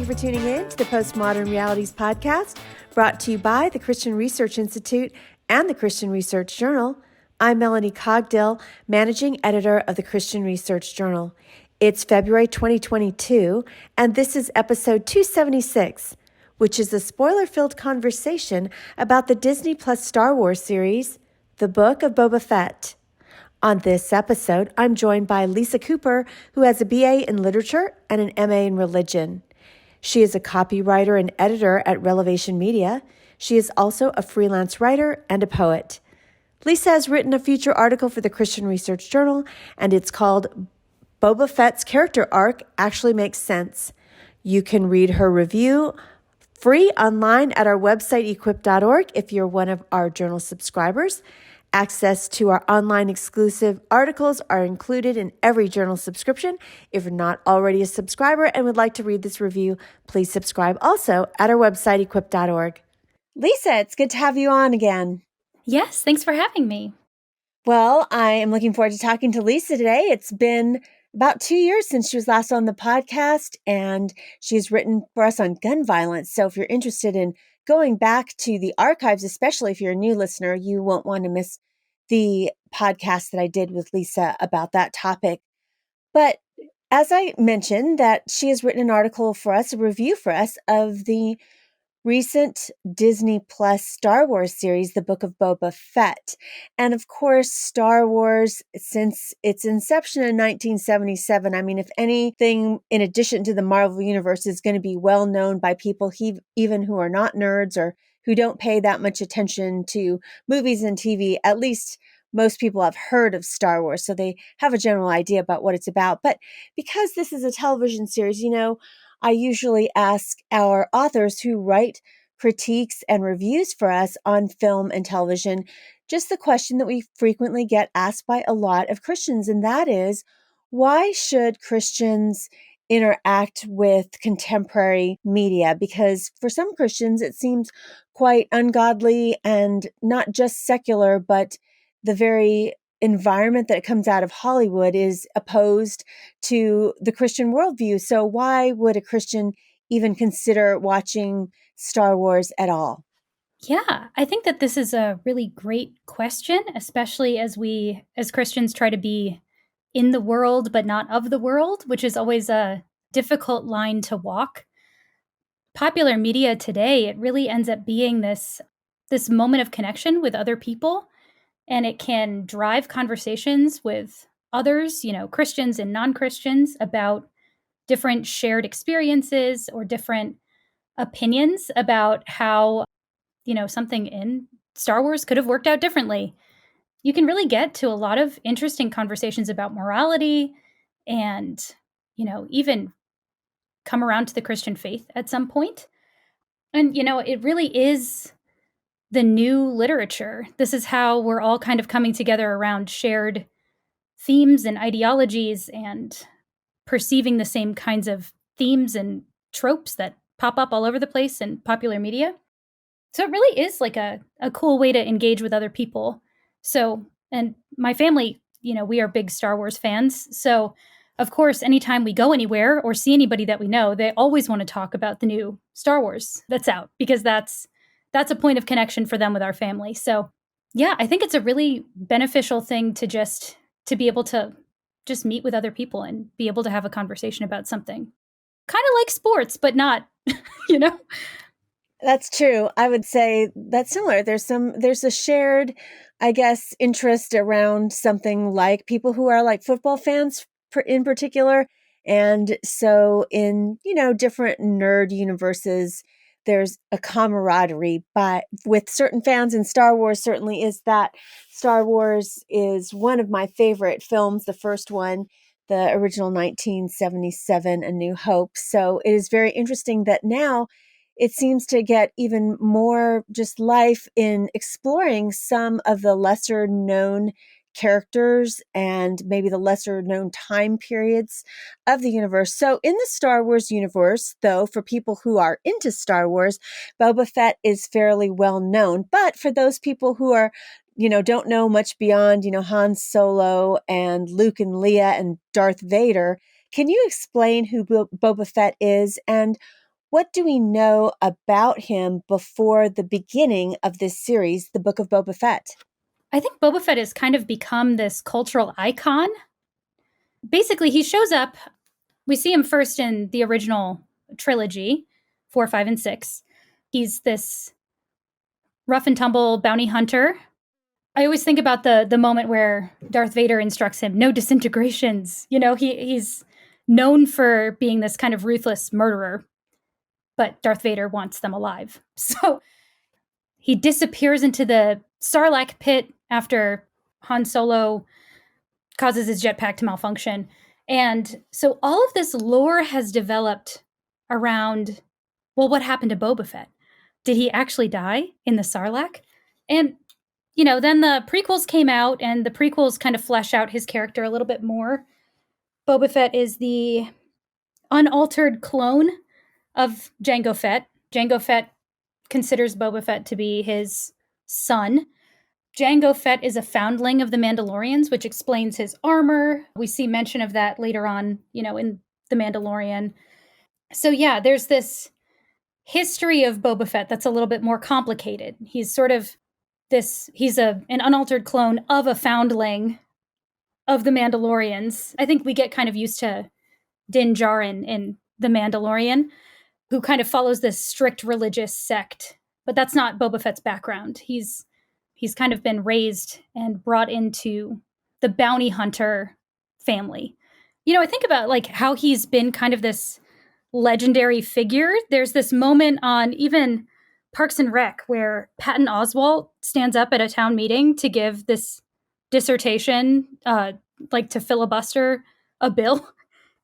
you for tuning in to the Postmodern Realities podcast, brought to you by the Christian Research Institute and the Christian Research Journal. I'm Melanie Cogdill, managing editor of the Christian Research Journal. It's February 2022, and this is episode 276, which is a spoiler-filled conversation about the Disney Plus Star Wars series, The Book of Boba Fett. On this episode, I'm joined by Lisa Cooper, who has a BA in literature and an MA in religion. She is a copywriter and editor at Relevation Media. She is also a freelance writer and a poet. Lisa has written a feature article for the Christian Research Journal, and it's called Boba Fett's Character Arc Actually Makes Sense. You can read her review free online at our website, equip.org, if you're one of our journal subscribers. Access to our online exclusive articles are included in every journal subscription. If you're not already a subscriber and would like to read this review, please subscribe also at our website, equip.org. Lisa, it's good to have you on again. Yes, thanks for having me. Well, I am looking forward to talking to Lisa today. It's been about 2 years since she was last on the podcast, and she's written for us on gun violence. So if you're interested in going back to the archives, especially if you're a new listener, you won't want to miss the podcast that I did with Lisa about that topic. But as I mentioned, that she has written an article for us, a review for us of the recent Disney Plus Star Wars series, The Book of Boba Fett. And of course, Star Wars, since its inception in 1977, I mean, if anything, in addition to the Marvel Universe, is going to be well known by people even who are not nerds or who don't pay that much attention to movies and TV, at least most people have heard of Star Wars, so they have a general idea about what it's about. But because this is a television series, I usually ask our authors who write critiques and reviews for us on film and television just the question that we frequently get asked by a lot of Christians, and that is, why should Christians interact with contemporary media? Because for some Christians, it seems quite ungodly and not just secular, but the very environment that comes out of Hollywood is opposed to the Christian worldview. So why would a Christian even consider watching Star Wars at all? Yeah, I think that this is a really great question, especially as we, as Christians, try to be in the world, but not of the world, which is always a difficult line to walk. Popular media today, it really ends up being this moment of connection with other people, and it can drive conversations with others, Christians and non-Christians, about different shared experiences or different opinions about how, something in Star Wars could have worked out differently. You can really get to a lot of interesting conversations about morality and, even come around to the Christian faith at some point. And, it really is the new literature. This is how we're all kind of coming together around shared themes and ideologies and perceiving the same kinds of themes and tropes that pop up all over the place in popular media. So it really is like a cool way to engage with other people. So, and my family, we are big Star Wars fans. So, of course, anytime we go anywhere or see anybody that we know, they always want to talk about the new Star Wars that's out, because that's a point of connection for them with our family. So, yeah, I think it's a really beneficial thing to be able to just meet with other people and be able to have a conversation about something. Kind of like sports, but not, That's true. I would say that's similar. There's a shared, I guess, interest around something like people who are like football fans in particular. And so in, different nerd universes, there's a camaraderie with certain fans, and Star Wars certainly is that. Star Wars is one of my favorite films, the first one, the original 1977, A New Hope. So it is very interesting that now it seems to get even more just life in exploring some of the lesser known characters and maybe the lesser known time periods of the universe. So in the Star Wars universe, though, for people who are into Star Wars, Boba Fett is fairly well known. But for those people who are, don't know much beyond, Han Solo and Luke and Leia and Darth Vader, can you explain who Boba Fett is and what do we know about him before the beginning of this series, the Book of Boba Fett? I think Boba Fett has kind of become this cultural icon. Basically, he shows up. We see him first in the original trilogy, 4, 5, and 6. He's this rough-and-tumble bounty hunter. I always think about the moment where Darth Vader instructs him, no disintegrations. He's known for being this kind of ruthless murderer, but Darth Vader wants them alive. So he disappears into the Sarlacc pit after Han Solo causes his jetpack to malfunction. And so all of this lore has developed around, well, what happened to Boba Fett? Did he actually die in the Sarlacc? And, then the prequels came out, and the prequels kind of flesh out his character a little bit more. Boba Fett is the unaltered clone of Jango Fett. Jango Fett considers Boba Fett to be his son. Jango Fett is a foundling of the Mandalorians, which explains his armor. We see mention of that later on, in The Mandalorian. So yeah, there's this history of Boba Fett that's a little bit more complicated. He's sort of he's an unaltered clone of a foundling of the Mandalorians. I think we get kind of used to Din Djarin in The Mandalorian, who kind of follows this strict religious sect. But that's not Boba Fett's background. He's kind of been raised and brought into the bounty hunter family. I think about like how he's been kind of this legendary figure. There's this moment on even Parks and Rec where Patton Oswalt stands up at a town meeting to give this dissertation, like to filibuster a bill.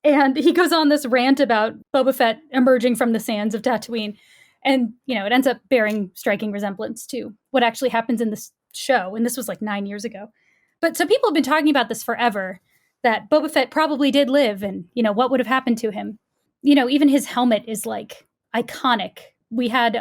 And he goes on this rant about Boba Fett emerging from the sands of Tatooine. And, it ends up bearing striking resemblance to what actually happens in this show. And this was like 9 years ago. But so people have been talking about this forever, that Boba Fett probably did live and, what would have happened to him. Even his helmet is like iconic. We had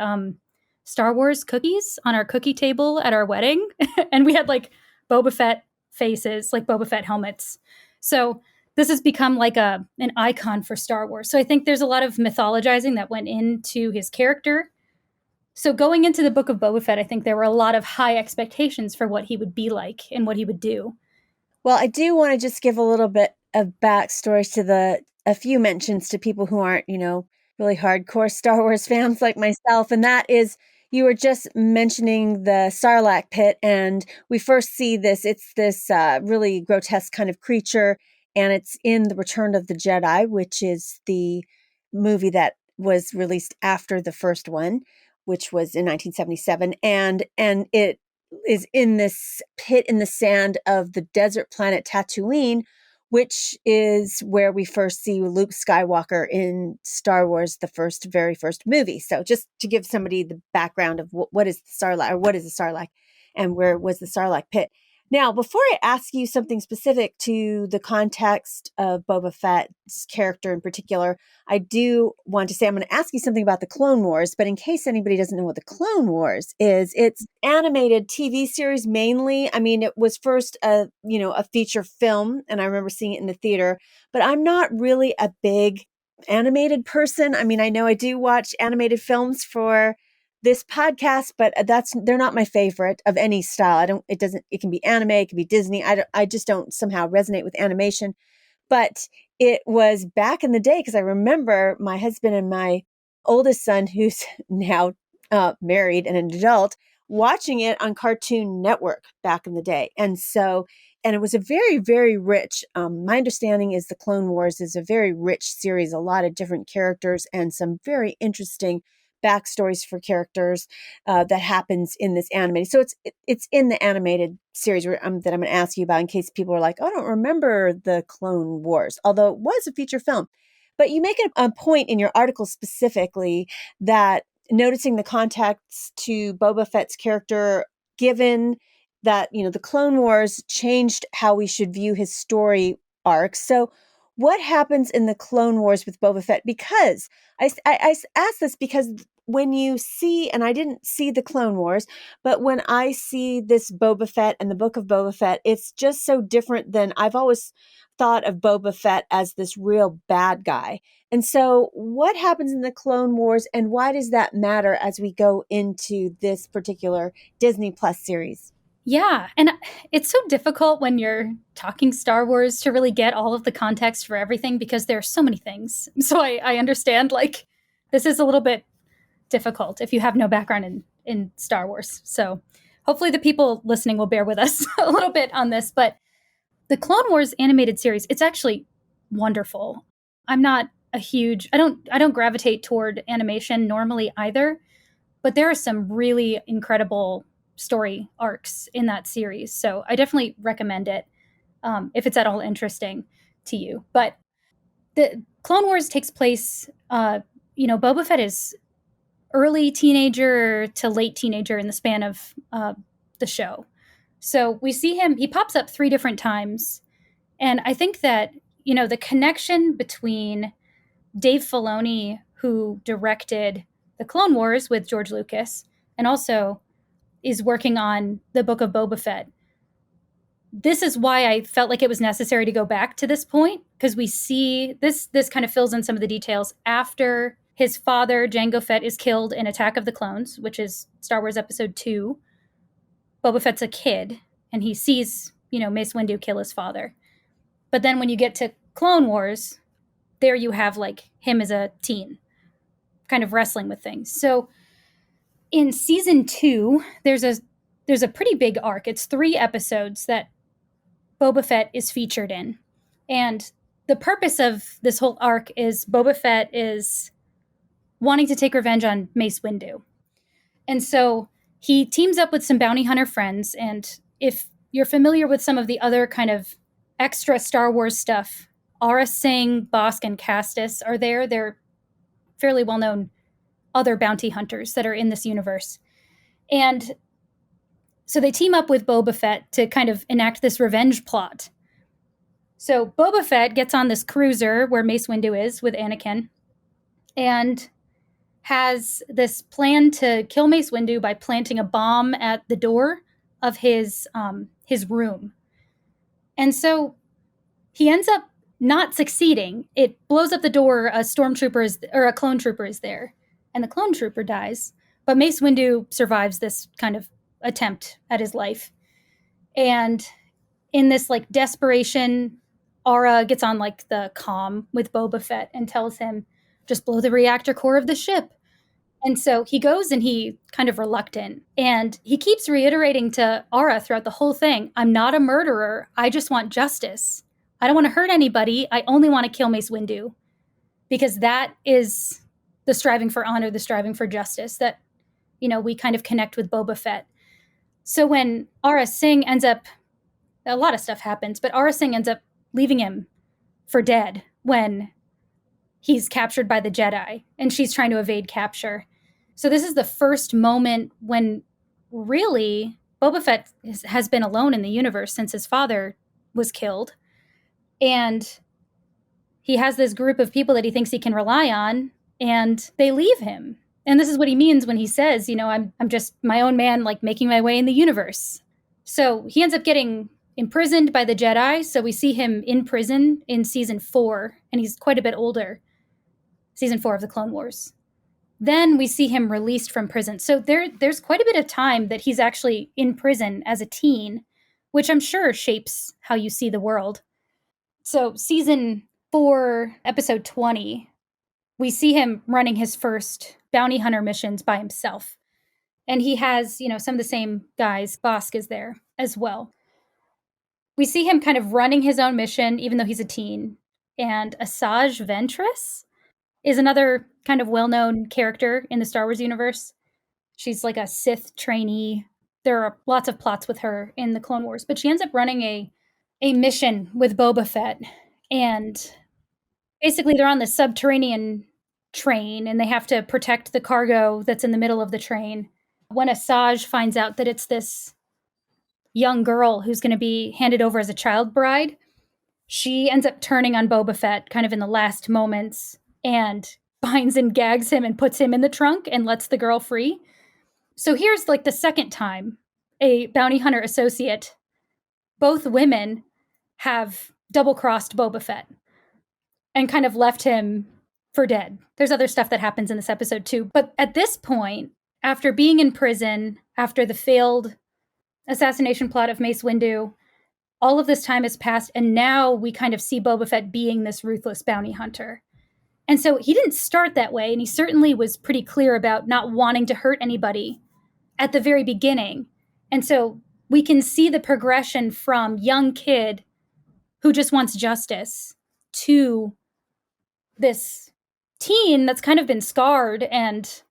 Star Wars cookies on our cookie table at our wedding. And we had like Boba Fett faces, like Boba Fett helmets. So this has become like an icon for Star Wars. So I think there's a lot of mythologizing that went into his character. So going into the Book of Boba Fett, I think there were a lot of high expectations for what he would be like and what he would do. Well, I do want to just give a little bit of backstory to a few mentions to people who aren't, really hardcore Star Wars fans like myself. And that is, you were just mentioning the Sarlacc pit, and we first see this. It's this really grotesque kind of creature, and it's in The Return of the Jedi, which is the movie that was released after the first one, which was in 1977. And it is in this pit in the sand of the desert planet Tatooine, which is where we first see Luke Skywalker in Star Wars, the very first movie. So just to give somebody the background of what is the Sarlacc, or what is the Sarlacc, and where was the Sarlacc pit. Now, before I ask you something specific to the context of Boba Fett's character in particular, I do want to say I'm going to ask you something about the Clone Wars, but in case anybody doesn't know what the Clone Wars is, it's animated TV series mainly. I mean, it was first a feature film, and I remember seeing it in the theater, but I'm not really a big animated person. I mean, I know I do watch animated films for this podcast, but they're not my favorite of any style. It can be anime, it can be Disney. I just don't somehow resonate with animation. But it was back in the day, because I remember my husband and my oldest son, who's now married and an adult, watching it on Cartoon Network back in the day. And it was a very, very rich, my understanding is the Clone Wars is a very rich series, a lot of different characters and some very interesting backstories for characters that happens in this animated. So it's in the animated series that I'm going to ask you about, in case people are like, oh, I don't remember the Clone Wars, although it was a feature film. But you make a point in your article specifically that noticing the context to Boba Fett's character, given that, the Clone Wars changed how we should view his story arc. So what happens in the Clone Wars with Boba Fett? Because I ask this because when you see, and I didn't see the Clone Wars, but when I see this Boba Fett and the Book of Boba Fett, it's just so different than I've always thought of Boba Fett as this real bad guy. And so, what happens in the Clone Wars, and why does that matter as we go into this particular Disney Plus series? Yeah, and it's so difficult when you're talking Star Wars to really get all of the context for everything because there are so many things. So I understand, like, this is a little bit difficult if you have no background in Star Wars. So hopefully the people listening will bear with us a little bit on this. But the Clone Wars animated series, it's actually wonderful. I'm not a huge I don't gravitate toward animation normally either, but there are some really incredible story arcs in that series. So I definitely recommend it if it's at all interesting to you. But the Clone Wars takes place, Boba Fett is early teenager to late teenager in the span of the show. So we see him, he pops up 3 different times. And I think that, the connection between Dave Filoni, who directed the Clone Wars with George Lucas, and also is working on the Book of Boba Fett. This is why I felt like it was necessary to go back to this point, because we see this kind of fills in some of the details after his father, Jango Fett, is killed in Attack of the Clones, which is Star Wars Episode 2. Boba Fett's a kid, and he sees, Mace Windu kill his father. But then when you get to Clone Wars, there you have, like, him as a teen, kind of wrestling with things. So in season 2, there's a pretty big arc. It's 3 episodes that Boba Fett is featured in. And the purpose of this whole arc is Boba Fett is wanting to take revenge on Mace Windu. And so he teams up with some bounty hunter friends. And if you're familiar with some of the other kind of extra Star Wars stuff, Aura Singh, Bosk, and Castus are there. They're fairly well-known other bounty hunters that are in this universe. And so they team up with Boba Fett to kind of enact this revenge plot. So Boba Fett gets on this cruiser where Mace Windu is with Anakin and has this plan to kill Mace Windu by planting a bomb at the door of his room. And so he ends up not succeeding. It blows up the door. A clone trooper is there, and the clone trooper dies. But Mace Windu survives this kind of attempt at his life. And in this, like, desperation, Aura gets on, like, the comm with Boba Fett and tells him, just blow the reactor core of the ship. And so he goes, and he kind of reluctant. And he keeps reiterating to Aura throughout the whole thing, I'm not a murderer. I just want justice. I don't want to hurt anybody. I only want to kill Mace Windu. Because that is the striving for honor, the striving for justice that, we kind of connect with Boba Fett. So when Aura Singh ends up, a lot of stuff happens, but Aura Singh ends up leaving him for dead when he's captured by the Jedi, and she's trying to evade capture. So this is the first moment when really Boba Fett has been alone in the universe since his father was killed. And he has this group of people that he thinks he can rely on, and they leave him. And this is what he means when he says, I'm just my own man, like, making my way in the universe. So he ends up getting imprisoned by the Jedi. So we see him in prison in season 4, and he's quite a bit older. Season 4 of the Clone Wars. Then we see him released from prison. So there's quite a bit of time that he's actually in prison as a teen, which I'm sure shapes how you see the world. So season 4, episode 20, we see him running his first bounty hunter missions by himself. And he has, some of the same guys. Bosk is there as well. We see him kind of running his own mission, even though he's a teen. And Asajj Ventress is another kind of well-known character in the Star Wars universe. She's like a Sith trainee. There are lots of plots with her in the Clone Wars, but she ends up running a mission with Boba Fett. And basically they're on this subterranean train, and they have to protect the cargo that's in the middle of the train. When Asajj finds out that it's this young girl who's going to be handed over as a child bride, she ends up turning on Boba Fett kind of in the last moments and binds and gags him and puts him in the trunk and lets the girl free. So here's like the second time a bounty hunter associate, both women, have double-crossed Boba Fett and kind of left him for dead. There's other stuff that happens in this episode too. But at this point, after being in prison, after the failed assassination plot of Mace Windu, all of this time has passed, and now we kind of see Boba Fett being this ruthless bounty hunter. And so he didn't start that way, and he certainly was pretty clear about not wanting to hurt anybody at the very beginning. And so we can see the progression from young kid who just wants justice to this teen that's kind of been scarred and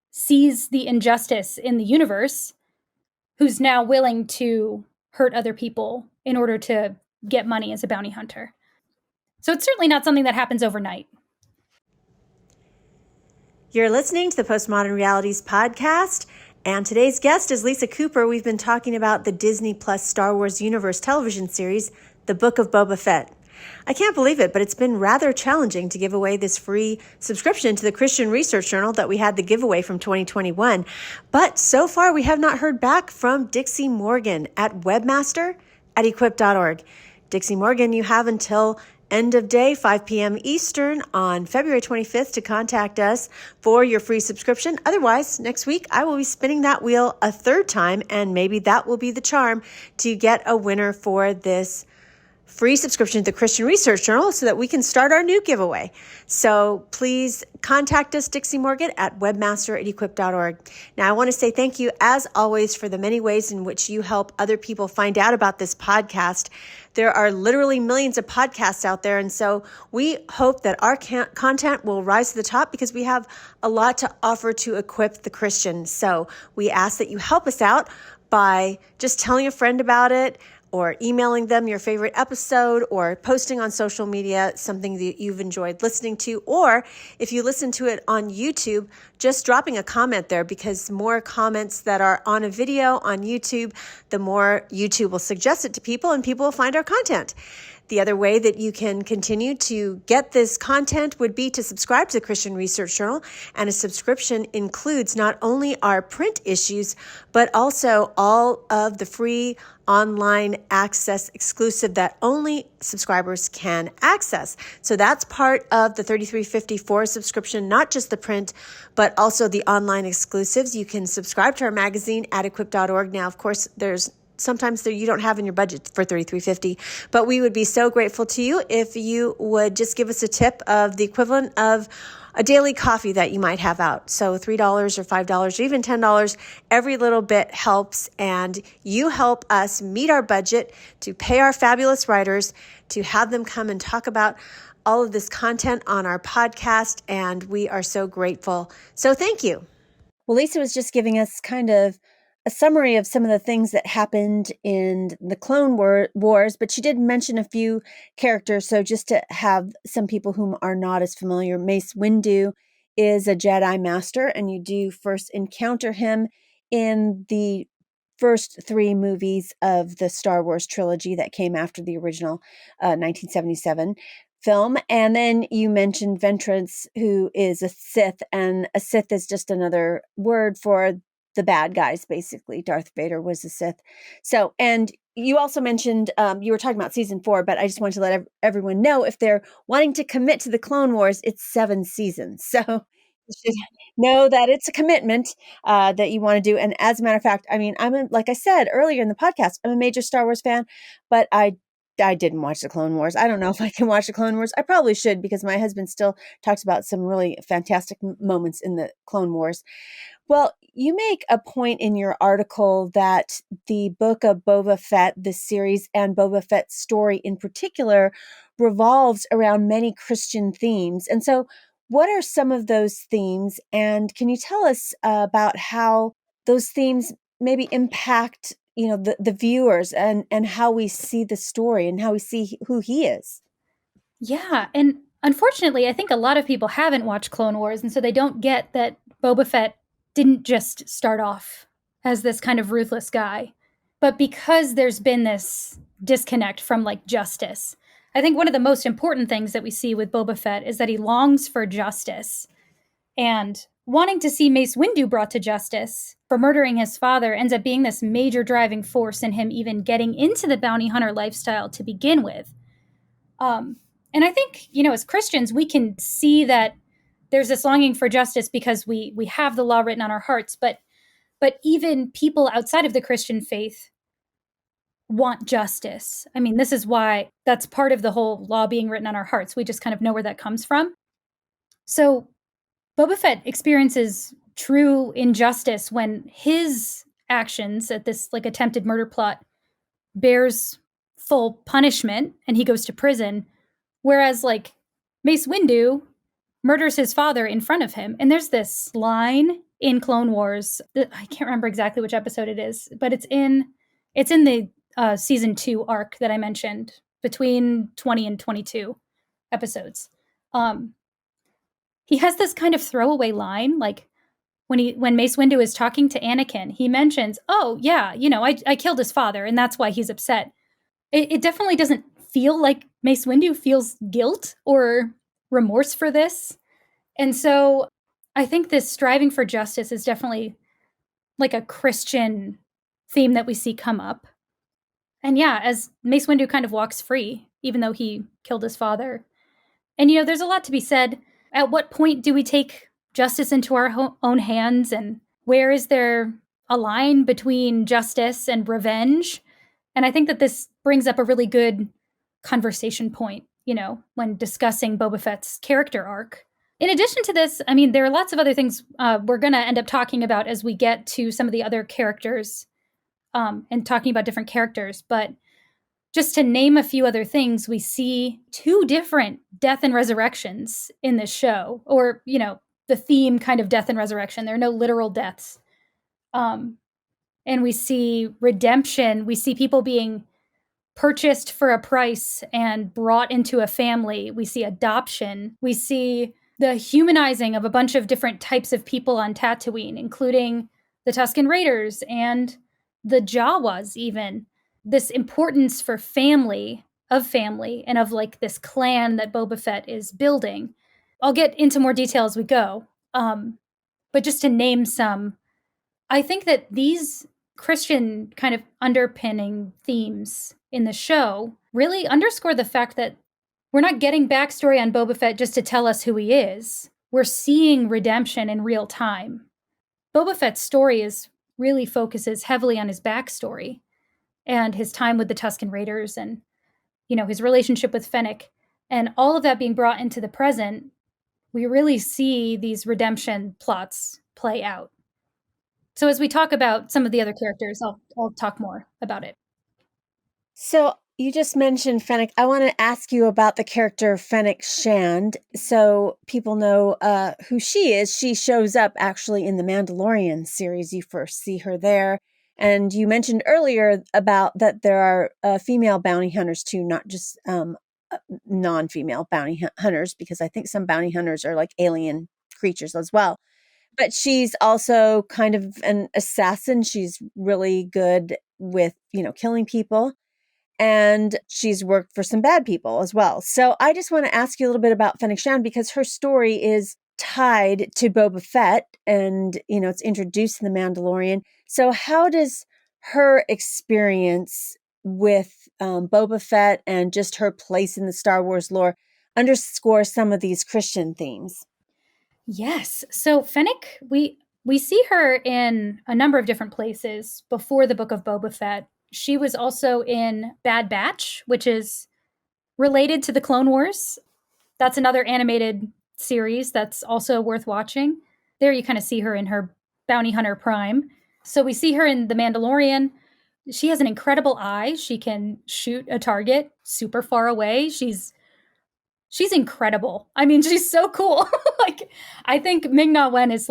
sees the injustice in the universe, who's now willing to hurt other people in order to get money as a bounty hunter. So it's certainly not something that happens overnight. You're listening to the Postmodern Realities podcast, and today's guest is Lisa Cooper. We've been talking about the Disney Plus Star Wars Universe television series, The Book of Boba Fett. I can't believe it, but it's been rather challenging to give away this free subscription to the Christian Research Journal that we had the giveaway from 2021. But so far, we have not heard back from Dixie Morgan at webmaster@equip.org. Dixie Morgan, you have until end of day, 5 p.m. Eastern on February 25th to contact us for your free subscription. Otherwise, next week, I will be spinning that wheel a third time, and maybe that will be the charm to get a winner for this free subscription to the Christian Research Journal so that we can start our new giveaway. So please contact us, Dixie Morgan, at webmaster@equip.org. Now, I want to say thank you, as always, for the many ways in which you help other people find out about this podcast. There are literally millions of podcasts out there, and so we hope that our content will rise to the top because we have a lot to offer to equip the Christian. So we ask that you help us out by just telling a friend about it, or emailing them your favorite episode, or posting on social media something that you've enjoyed listening to, or if you listen to it on YouTube, just dropping a comment there, because the more comments that are on a video on YouTube, the more YouTube will suggest it to people and people will find our content. The other way that you can continue to get this content would be to subscribe to the Christian Research Journal. And a subscription includes not only our print issues, but also all of the free online access exclusive that only subscribers can access. So that's part of the $33.54 subscription, not just the print, but also the online exclusives. You can subscribe to our magazine at equip.org. Now, of course, sometimes you don't have in your budget for $33.50, but we would be so grateful to you if you would just give us a tip of the equivalent of a daily coffee that you might have out. So $3 or $5 or even $10, every little bit helps, and you help us meet our budget to pay our fabulous writers, to have them come and talk about all of this content on our podcast, and we are so grateful. So thank you. Well, Lisa was just giving us kind of a summary of some of the things that happened in the Clone Wars, but she did mention a few characters. So just to have some people whom are not as familiar, Mace Windu is a Jedi Master, and you do first encounter him in the first three movies of the Star Wars trilogy that came after the original 1977 film. And then you mentioned Ventress, who is a Sith, and a Sith is just another word for the bad guys, basically. Darth Vader was a Sith. So, and you also mentioned, you were talking about season 4, but I just wanted to let everyone know, if they're wanting to commit to the Clone Wars, it's 7 seasons. So you should know that it's a commitment that you want to do. And as a matter of fact, I mean, like I said earlier in the podcast, I'm a major Star Wars fan, but I didn't watch the Clone Wars. I don't know if I can watch the Clone Wars. I probably should, because my husband still talks about some really fantastic moments in the Clone Wars. Well, you make a point in your article that the Book of Boba Fett, this series, and Boba Fett's story in particular, revolves around many Christian themes. And so what are some of those themes? And can you tell us about how those themes maybe impact, the viewers, and how we see the story and how we see who he is? Yeah, and unfortunately, I think a lot of people haven't watched Clone Wars, and so they don't get that Boba Fett didn't just start off as this kind of ruthless guy. But because there's been this disconnect from justice, I think one of the most important things that we see with Boba Fett is that he longs for justice. and wanting to see Mace Windu brought to justice for murdering his father ends up being this major driving force in him even getting into the bounty hunter lifestyle to begin with. And I think, as Christians, we can see that there's this longing for justice because we have the law written on our hearts, but even people outside of the Christian faith want justice. I mean, this is why that's part of the whole law being written on our hearts. We just kind of know where that comes from. So Boba Fett experiences true injustice when his actions at this attempted murder plot bears full punishment and he goes to prison, whereas Mace Windu murders his father in front of him. And there's this line in Clone Wars, I can't remember exactly which episode it is, but it's in the season 2 arc that I mentioned, between 20 and 22 episodes. He has this kind of throwaway line, when Mace Windu is talking to Anakin, he mentions, "Oh yeah, I killed his father, and that's why he's upset." It definitely doesn't feel like Mace Windu feels guilt or remorse for this, and so I think this striving for justice is definitely a Christian theme that we see come up. And yeah, as Mace Windu kind of walks free, even though he killed his father. And there's a lot to be said. At what point do we take justice into our own hands? And where is there a line between justice and revenge? And I think that this brings up a really good conversation point, when discussing Boba Fett's character arc. In addition to this, I mean, there are lots of other things we're going to end up talking about as we get to some of the other characters and talking about different characters. But just to name a few other things, we see 2 different death and resurrections in this show, or, the theme kind of death and resurrection. There are no literal deaths. And we see redemption. We see people being purchased for a price and brought into a family. We see adoption. We see the humanizing of a bunch of different types of people on Tatooine, including the Tusken Raiders and the Jawas even. This importance for family, and of this clan that Boba Fett is building. I'll get into more detail as we go. But just to name some, I think that these Christian kind of underpinning themes in the show really underscore the fact that we're not getting backstory on Boba Fett just to tell us who he is. We're seeing redemption in real time. Boba Fett's story really focuses heavily on his backstory and his time with the Tusken Raiders and, his relationship with Fennec. And all of that being brought into the present, we really see these redemption plots play out. So as we talk about some of the other characters, I'll talk more about it. So you just mentioned Fennec. I want to ask you about the character Fenix Shand, so people know who she is. She shows up actually in the Mandalorian series. You first see her there. And you mentioned earlier about that there are female bounty hunters too, not just non-female bounty hunters, because I think some bounty hunters are like alien creatures as well. But she's also kind of an assassin. She's really good with, killing people. And she's worked for some bad people as well. So I just want to ask you a little bit about Fenix Shand, because her story is tied to Boba Fett and, it's introduced in The Mandalorian. So how does her experience with Boba Fett and just her place in the Star Wars lore underscore some of these Christian themes? Yes. So Fennec, we see her in a number of different places before the Book of Boba Fett. She was also in Bad Batch, which is related to the Clone Wars. That's another animated series that's also worth watching. There you kind of see her in her bounty hunter prime. So we see her in The Mandalorian. She has an incredible eye. She can shoot a target super far away. She's incredible. I mean, she's so cool. I think Ming-Na Wen is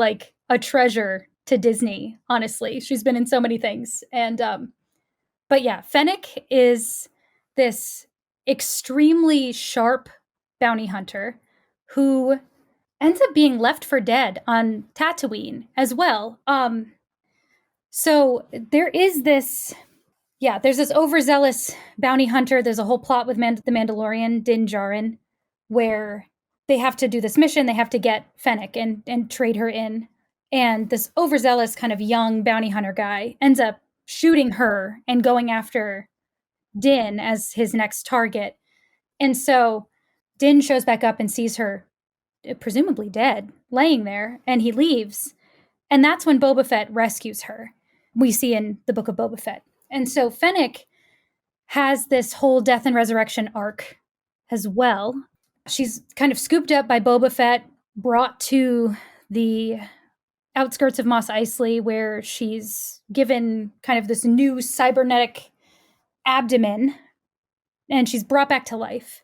a treasure to Disney, honestly. She's been in so many things. And but yeah, Fennec is this extremely sharp bounty hunter who ends up being left for dead on Tatooine as well. So there is this, there's this overzealous bounty hunter. There's a whole plot with the Mandalorian, Din Djarin, where they have to do this mission. They have to get Fennec and trade her in. And this overzealous kind of young bounty hunter guy ends up shooting her and going after Din as his next target. And so Din shows back up and sees her, presumably dead, laying there, and he leaves. And that's when Boba Fett rescues her. We see in the Book of Boba Fett. And so Fennec has this whole death and resurrection arc as well. She's kind of scooped up by Boba Fett, brought to the outskirts of Mos Eisley, where she's given kind of this new cybernetic abdomen, and she's brought back to life.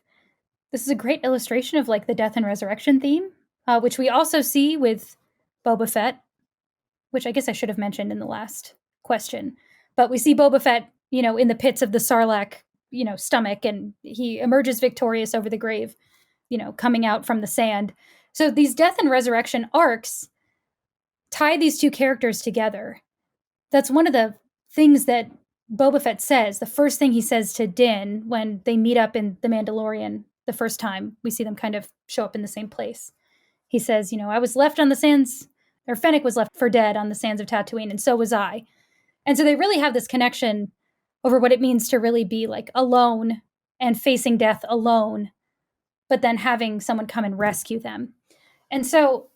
This is a great illustration of like the death and resurrection theme, which we also see with Boba Fett, which I guess I should have mentioned in the last question. But we see Boba Fett, in the pits of the Sarlacc, stomach, and he emerges victorious over the grave, coming out from the sand. So these death and resurrection arcs tie these two characters together. That's one of the things that Boba Fett says. The first thing he says to Din when they meet up in The Mandalorian the first time we see them kind of show up in the same place. He says, I was left on the sands, or Fennec was left for dead on the sands of Tatooine, and so was I. And so they really have this connection over what it means to really be like alone and facing death alone, but then having someone come and rescue them. And so,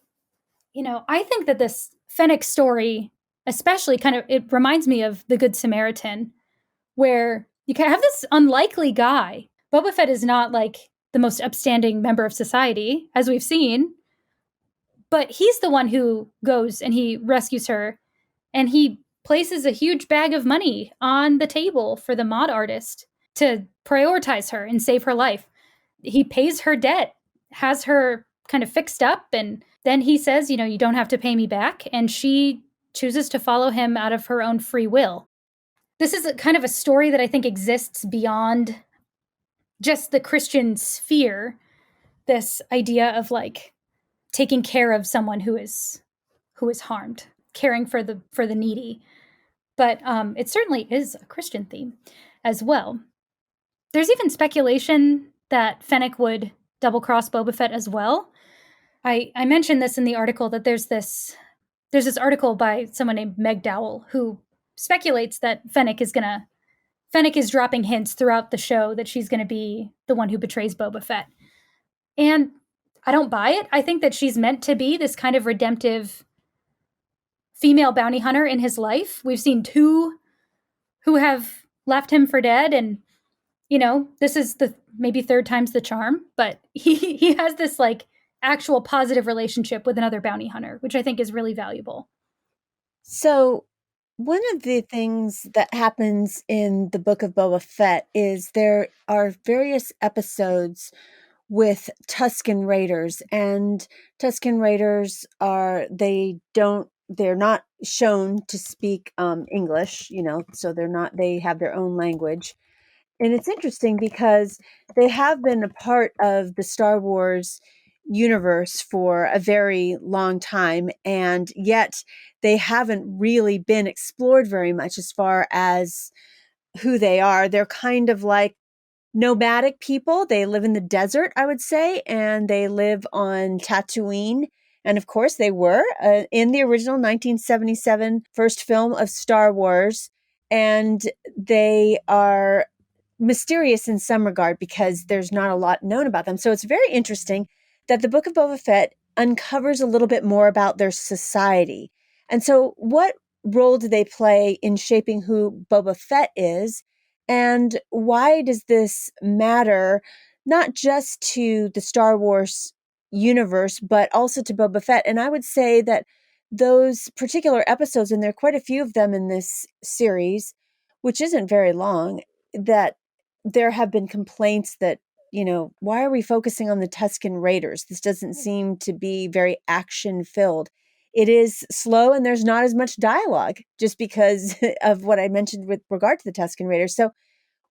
I think that this Fennec story, especially it reminds me of The Good Samaritan, where you can have this unlikely guy. Boba Fett is not like the most upstanding member of society, as we've seen, but he's the one who goes and he rescues her, and he places a huge bag of money on the table for the mod artist to prioritize her and save her life. He pays her debt, has her kind of fixed up, and then he says, you don't have to pay me back, and she chooses to follow him out of her own free will. This is kind of a story that I think exists beyond just the Christian sphere, this idea of like taking care of someone who is harmed, caring for the needy. But it certainly is a Christian theme as well. There's even speculation that Fennec would double-cross Boba Fett as well. I mentioned this in the article, that there's this article by someone named Meg Dowell who speculates that Fennec is dropping hints throughout the show that she's going to be the one who betrays Boba Fett. And I don't buy it. I think that she's meant to be this kind of redemptive female bounty hunter in his life. We've seen two who have left him for dead, and this is the maybe third time's the charm, but he has this like actual positive relationship with another bounty hunter, which I think is really valuable. So one of the things that happens in the Book of Boba Fett is there are various episodes with Tusken Raiders, and Tusken Raiders they're not shown to speak English, so they have their own language. And it's interesting because they have been a part of the Star Wars universe for a very long time, and yet they haven't really been explored very much as far as who they are. They're kind of like nomadic people. They live in the desert, I would say, and they live on Tatooine. And of course, they were in the original 1977 first film of Star Wars. And they are mysterious in some regard because there's not a lot known about them. So it's very interesting that the Book of Boba Fett uncovers a little bit more about their society. And so what role do they play in shaping who Boba Fett is? And why does this matter, not just to the Star Wars universe, but also to Boba Fett? And I would say that those particular episodes, and there are quite a few of them in this series, which isn't very long, that there have been complaints that, why are we focusing on the Tusken Raiders? This doesn't seem to be very action-filled. It is slow, and there's not as much dialogue, just because of what I mentioned with regard to the Tusken Raiders. So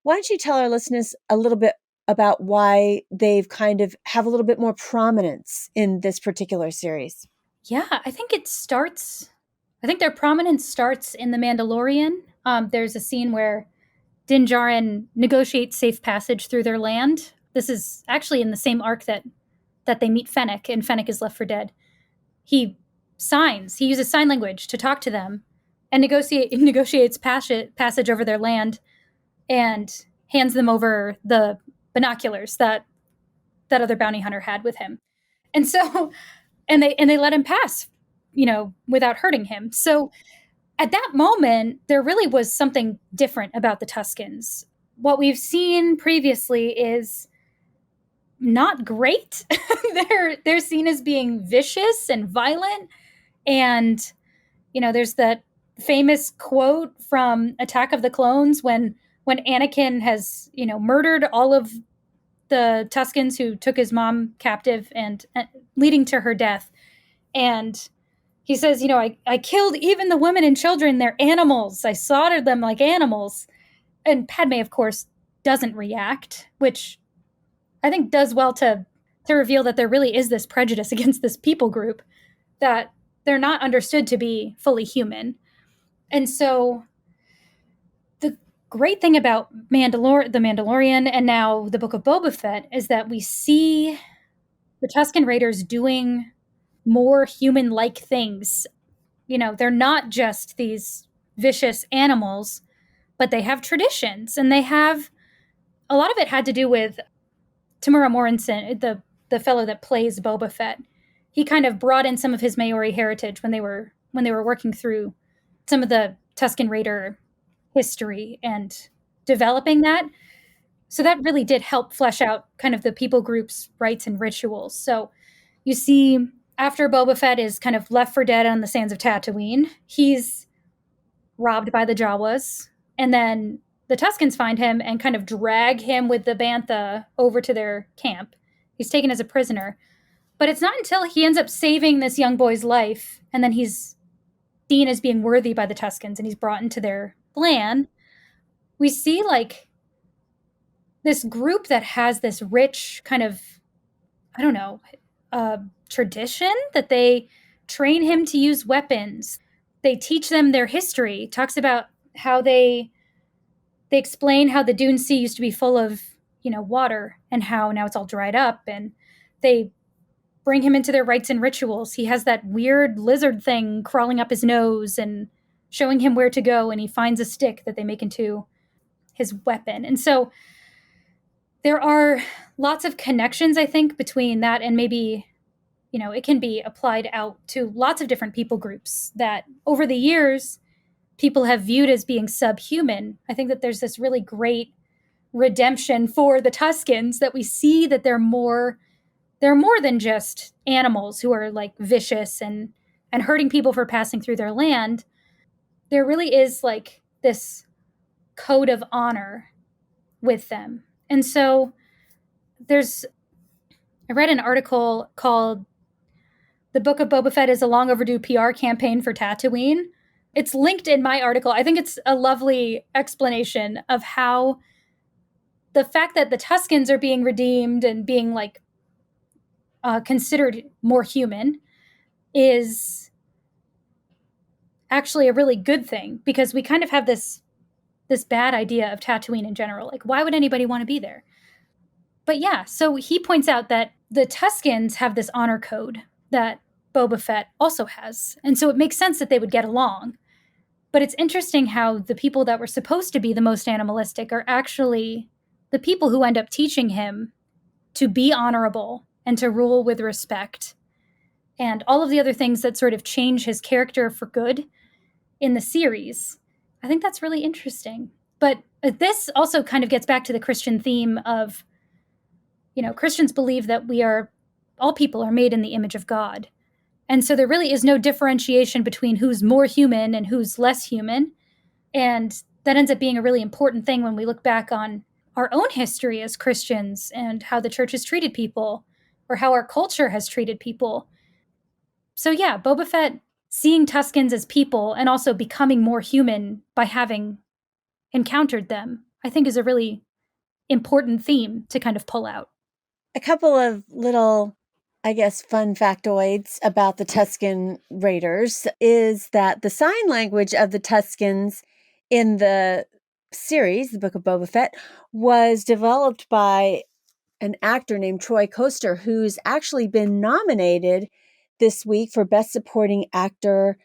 why don't you tell our listeners a little bit about why they've kind of have a little bit more prominence in this particular series? Yeah, I think their prominence starts in The Mandalorian. There's a scene where Din Djarin negotiates safe passage through their land. This is actually in the same arc that that they meet Fennec, and Fennec is left for dead, he uses sign language to talk to them and negotiates passage over their land and hands them over the binoculars that other bounty hunter had with him. And so, and they let him pass, without hurting him. So at that moment, there really was something different about the Tuskens. What we've seen previously is not great. They're seen as being vicious and violent. And, there's that famous quote from Attack of the Clones when Anakin has, murdered all of the Tuskens who took his mom captive and leading to her death. And he says, I killed even the women and children. They're animals. I slaughtered them like animals. And Padme, of course, doesn't react, which I think does well to reveal that there really is this prejudice against this people group, that they're not understood to be fully human. And so the great thing about the Mandalorian and now the Book of Boba Fett is that we see the Tusken Raiders doing more human-like things. They're not just these vicious animals, but they have traditions, and they have a lot of it had to do with Tamura Morrison, the fellow that plays Boba Fett. He kind of brought in some of his Maori heritage when they were working through some of the Tusken Raider history and developing that. So that really did help flesh out kind of the people group's rites and rituals. So you see, after Boba Fett is kind of left for dead on the sands of Tatooine, he's robbed by the Jawas, and then the Tuskens find him and kind of drag him with the Bantha over to their camp. He's taken as a prisoner. But it's not until he ends up saving this young boy's life, and then he's seen as being worthy by the Tuskens, and he's brought into their clan, we see like this group that has this rich kind of, I don't know, tradition, that they train him to use weapons. They teach them their history. Talks about how they explain how the Dune Sea used to be full of, water, and how now it's all dried up, and they bring him into their rites and rituals. He has that weird lizard thing crawling up his nose and showing him where to go, and he finds a stick that they make into his weapon. And so there are lots of connections, I think, between that and maybe, it can be applied out to lots of different people groups that over the years people have viewed as being subhuman. I think that there's this really great redemption for the Tuskens, that we see that they're more than just animals who are like vicious and hurting people for passing through their land. There really is like this code of honor with them. And so I read an article called "The Book of Boba Fett is a long overdue PR campaign for Tatooine." It's linked in my article. I think it's a lovely explanation of how the fact that the Tuskens are being redeemed and being like considered more human is actually a really good thing, because we kind of have this bad idea of Tatooine in general. Like, why would anybody want to be there? But yeah, so he points out that the Tuskens have this honor code that Boba Fett also has. And so it makes sense that they would get along. But it's interesting how the people that were supposed to be the most animalistic are actually the people who end up teaching him to be honorable and to rule with respect, and all of the other things that sort of change his character for good in the series. I think that's really interesting. But this also kind of gets back to the Christian theme of, Christians believe that all people are made in the image of God. And so there really is no differentiation between who's more human and who's less human. And that ends up being a really important thing when we look back on our own history as Christians and how the church has treated people, or how our culture has treated people. So yeah, Boba Fett seeing Tuskens as people and also becoming more human by having encountered them, I think is a really important theme to kind of pull out. A couple of little, I guess, fun factoids about the Tusken Raiders is that the sign language of the Tuskens in the series, the Book of Boba Fett, was developed by an actor named Troy Coaster, who's actually been nominated this week for Best Supporting Actor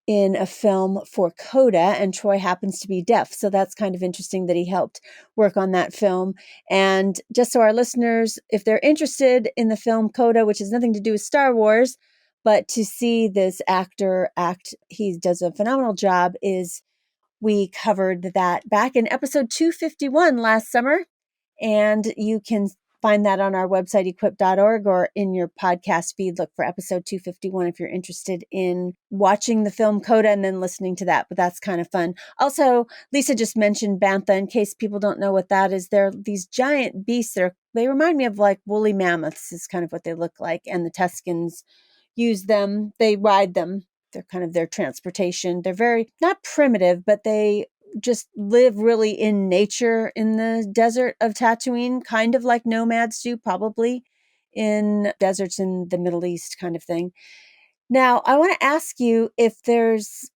in a film for Coda, and Troy happens to be deaf. So that's kind of interesting that he helped work on that film. And just so our listeners, if they're interested in the film Coda, which has nothing to do with Star Wars, but to see this actor act, he does a phenomenal job, is we covered that back in episode 251 last summer. And you can find that on our website, equip.org, or in your podcast feed. Look for episode 251 if you're interested in watching the film Coda and then listening to that. But that's kind of fun. Also, Lisa just mentioned Bantha. In case people don't know what that is, they're these giant beasts. They remind me of like woolly mammoths is kind of what they look like. And the Tuscans use them. They ride them. They're kind of their transportation. They're very, not primitive, but they just live really in nature in the desert of Tatooine, kind of like nomads do, probably in deserts in the Middle East kind of thing. Now, I want to ask you if there's,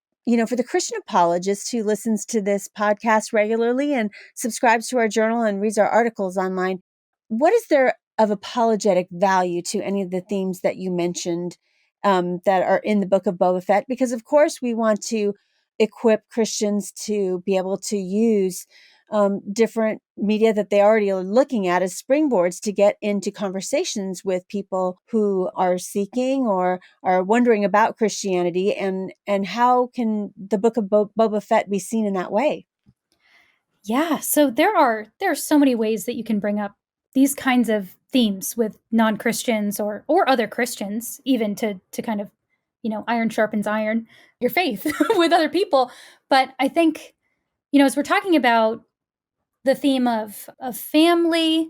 for the Christian apologist who listens to this podcast regularly and subscribes to our journal and reads our articles online, what is there of apologetic value to any of the themes that you mentioned that are in the Book of Boba Fett? Because, of course, we want to equip Christians to be able to use different media that they already are looking at as springboards to get into conversations with people who are seeking or are wondering about Christianity, and how can the Book of Boba Fett be seen in that way? Yeah, so there are so many ways that you can bring up these kinds of themes with non-Christians or other Christians, even to kind of, iron sharpens iron, your faith with other people. But I think, as we're talking about the theme of family,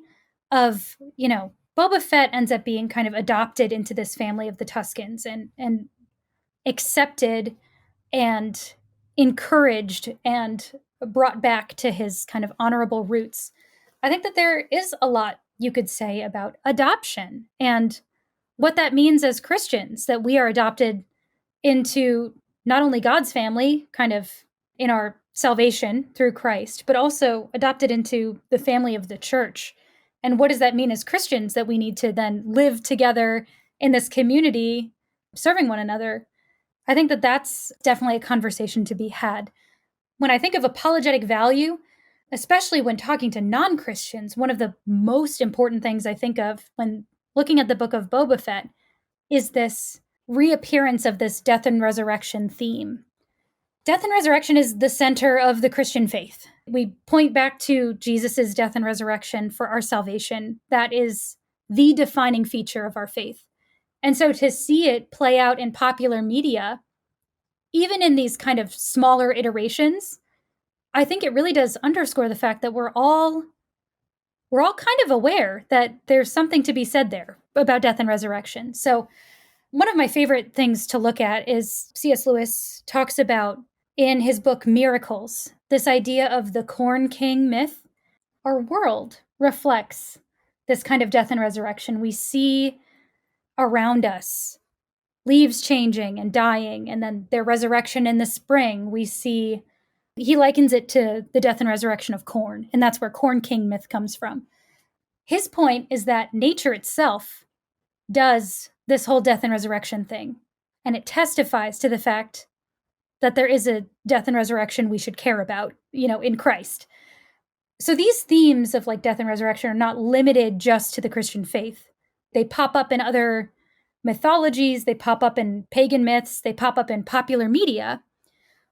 of, Boba Fett ends up being kind of adopted into this family of the Tuscans and accepted and encouraged and brought back to his kind of honorable roots. I think that there is a lot you could say about adoption and what that means as Christians, that we are adopted into not only God's family, kind of in our salvation through Christ, but also adopted into the family of the church. And what does that mean as Christians, that we need to then live together in this community, serving one another? I think that that's definitely a conversation to be had. When I think of apologetic value, especially when talking to non-Christians, one of the most important things I think of when looking at the Book of Boba Fett is this reappearance of this death and resurrection theme. Death and resurrection is the center of the Christian faith. We point back to Jesus' death and resurrection for our salvation. That is the defining feature of our faith. And so to see it play out in popular media, even in these kind of smaller iterations, I think it really does underscore the fact that we're all kind of aware that there's something to be said there about death and resurrection. So one of my favorite things to look at is C.S. Lewis talks about in his book Miracles, this idea of the Corn King myth. Our world reflects this kind of death and resurrection. We see around us leaves changing and dying, and then their resurrection in the spring. We see, he likens it to the death and resurrection of corn, and that's where Corn King myth comes from. His point is that nature itself does this whole death and resurrection thing, and it testifies to the fact that there is a death and resurrection we should care about, in Christ. So these themes of like death and resurrection are not limited just to the Christian faith. They pop up in other mythologies, they pop up in pagan myths, they pop up in popular media.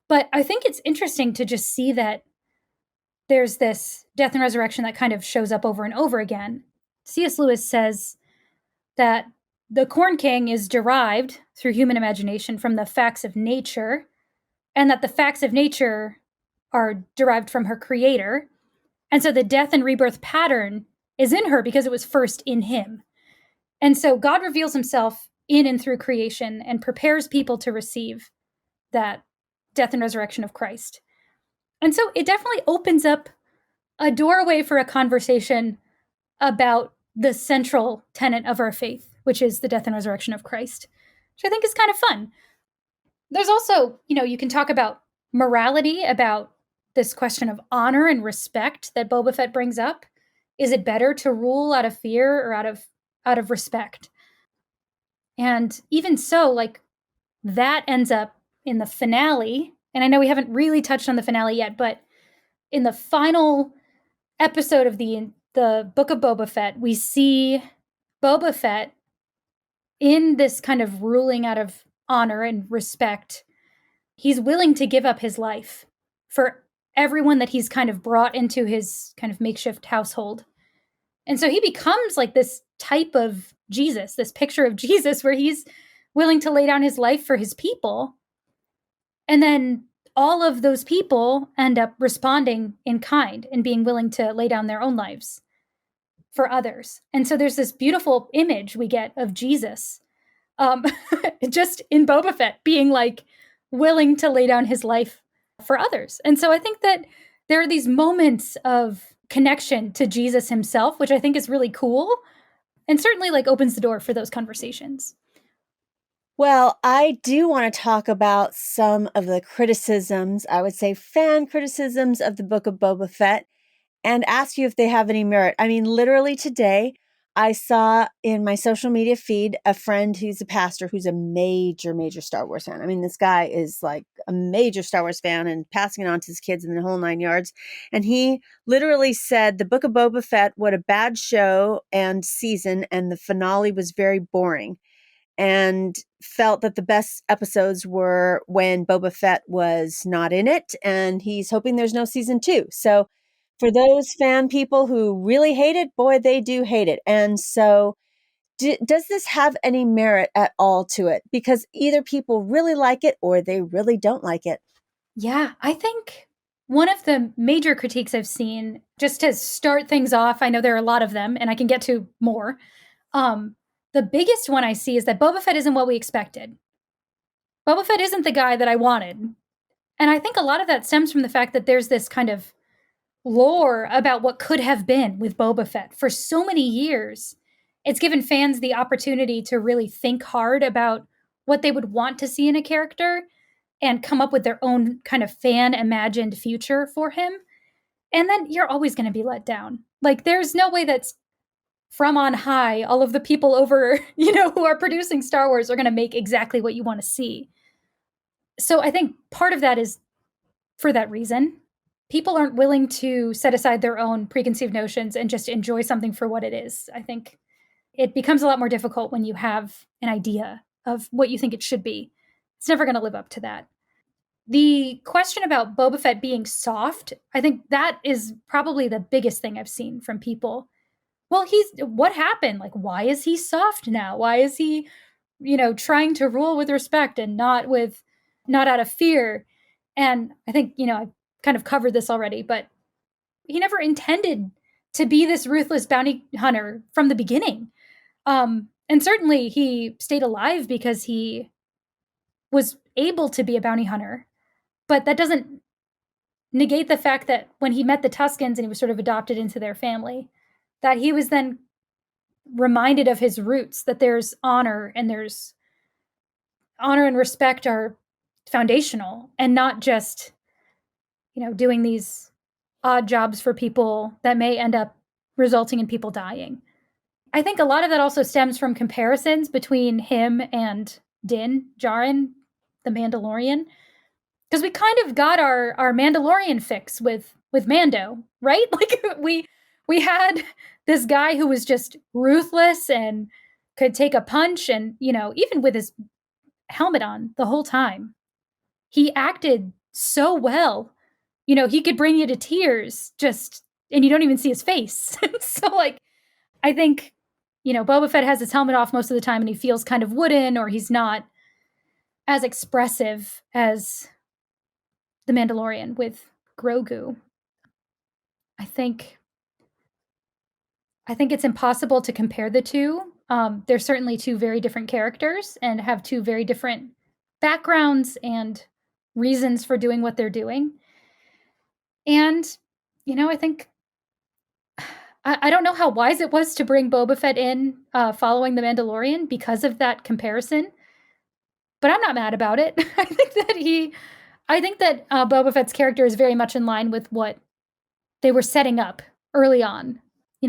But I think it's interesting to just see that there's this death and resurrection that kind of shows up over and over again. C.S. Lewis says that the Corn King is derived through human imagination from the facts of nature, and that the facts of nature are derived from her creator. And so the death and rebirth pattern is in her because it was first in him. And so God reveals himself in and through creation and prepares people to receive that death and resurrection of Christ. And so it definitely opens up a doorway for a conversation about the central tenet of our faith, which is the death and resurrection of Christ, which I think is kind of fun. There's also, you can talk about morality, about this question of honor and respect that Boba Fett brings up. Is it better to rule out of fear or out of respect? And even so, like, that ends up in the finale. And I know we haven't really touched on the finale yet, but in the final episode of the Book of Boba Fett, we see Boba Fett in this kind of ruling out of honor and respect. He's willing to give up his life for everyone that he's kind of brought into his kind of makeshift household. And so he becomes like this type of Jesus, this picture of Jesus where he's willing to lay down his life for his people. And then all of those people end up responding in kind and being willing to lay down their own lives for others. And so there's this beautiful image we get of Jesus um, just in Boba Fett being like willing to lay down his life for others. And so I think that there are these moments of connection to Jesus himself, which I think is really cool and certainly like opens the door for those conversations. Well, I do want to talk about some of the criticisms, I would say fan criticisms of the Book of Boba Fett, and ask you if they have any merit. I mean, literally today, I saw in my social media feed a friend who's a pastor who's a major, major Star Wars fan. I mean, this guy is like a major Star Wars fan and passing it on to his kids in the whole 9 yards. And he literally said the Book of Boba Fett, what a bad show and season, and the finale was very boring, and felt that the best episodes were when Boba Fett was not in it, and he's hoping there's no season 2. So for those fan people who really hate it, boy, they do hate it. And so does this have any merit at all to it? Because either people really like it or they really don't like it. Yeah, I think one of the major critiques I've seen, just to start things off, I know there are a lot of them and I can get to more. The biggest one I see is that Boba Fett isn't what we expected. Boba Fett isn't the guy that I wanted. And I think a lot of that stems from the fact that there's this kind of lore about what could have been with Boba Fett for so many years. It's given fans the opportunity to really think hard about what they would want to see in a character and come up with their own kind of fan imagined future for him. And then you're always going to be let down. Like, there's no way that's from on high, all of the people over, who are producing Star Wars are going to make exactly what you want to see. So I think part of that is for that reason. People aren't willing to set aside their own preconceived notions and just enjoy something for what it is. I think it becomes a lot more difficult when you have an idea of what you think it should be. It's never going to live up to that. The question about Boba Fett being soft, I think that is probably the biggest thing I've seen from people. Well, what happened? Like, why is he soft now? Why is he, trying to rule with respect and not out of fear? And I think, I've kind of covered this already, but he never intended to be this ruthless bounty hunter from the beginning. And certainly he stayed alive because he was able to be a bounty hunter. But that doesn't negate the fact that when he met the Tuskens and he was sort of adopted into their family, that he was then reminded of his roots, that there's honor and respect are foundational and not just, doing these odd jobs for people that may end up resulting in people dying. I think a lot of that also stems from comparisons between him and Din Djarin, the Mandalorian, because we kind of got our Mandalorian fix with Mando, right? Like we had this guy who was just ruthless and could take a punch, and even with his helmet on the whole time, he acted so well. He could bring you to tears and you don't even see his face. So like, I think, Boba Fett has his helmet off most of the time and he feels kind of wooden, or he's not as expressive as the Mandalorian with Grogu. I think it's impossible to compare the two. They're certainly two very different characters and have two very different backgrounds and reasons for doing what they're doing. And, I think I don't know how wise it was to bring Boba Fett in following The Mandalorian because of that comparison, but I'm not mad about it. I think that Boba Fett's character is very much in line with what they were setting up early on.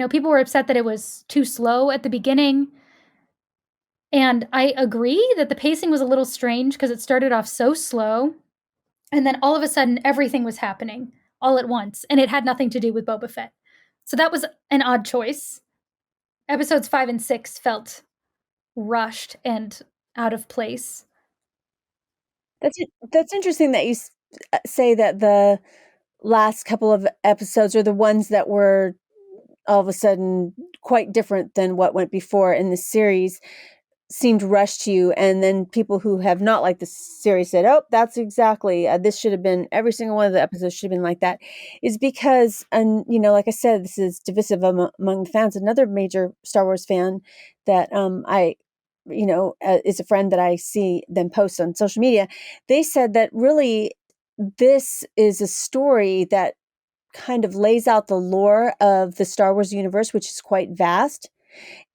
People were upset that it was too slow at the beginning. And I agree that the pacing was a little strange because it started off so slow. And then all of a sudden, everything was happening all at once. And it had nothing to do with Boba Fett. So that was an odd choice. Episodes 5 and 6 felt rushed and out of place. That's interesting that you say that the last couple of episodes are the ones that were all of a sudden quite different than what went before in the series, seemed rushed to you, and then people who have not liked the series said, "Oh, that's exactly this should have been every single one of the episodes should have been like that," is because, and like I said, this is divisive among fans. Another major Star Wars fan that I is a friend that I see them post on social media. They said that really this is a story that kind of lays out the lore of the Star Wars universe, which is quite vast,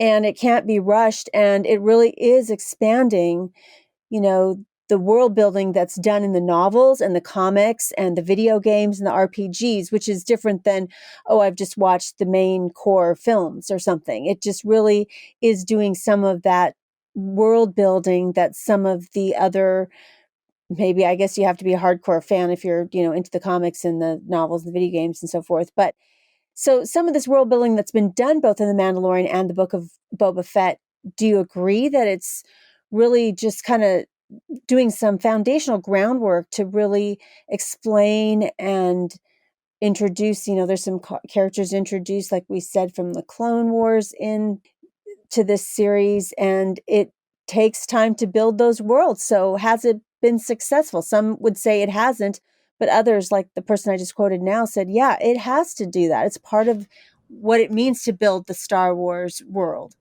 and it can't be rushed, and it really is expanding, the world building that's done in the novels and the comics and the video games and the RPGs, which is different than, oh, I've just watched the main core films or something. It just really is doing some of that world building that some of the other, maybe, I guess you have to be a hardcore fan if you're, into the comics and the novels and the video games and so forth. But so some of this world building that's been done both in The Mandalorian and the Book of Boba Fett, do you agree that it's really just kind of doing some foundational groundwork to really explain and introduce, there's some characters introduced, like we said, from the Clone Wars in to this series, and it takes time to build those worlds. So has it been successful? Some would say it hasn't, but others, like the person I just quoted now, said, yeah, it has to do that. It's part of what it means to build the Star Wars world.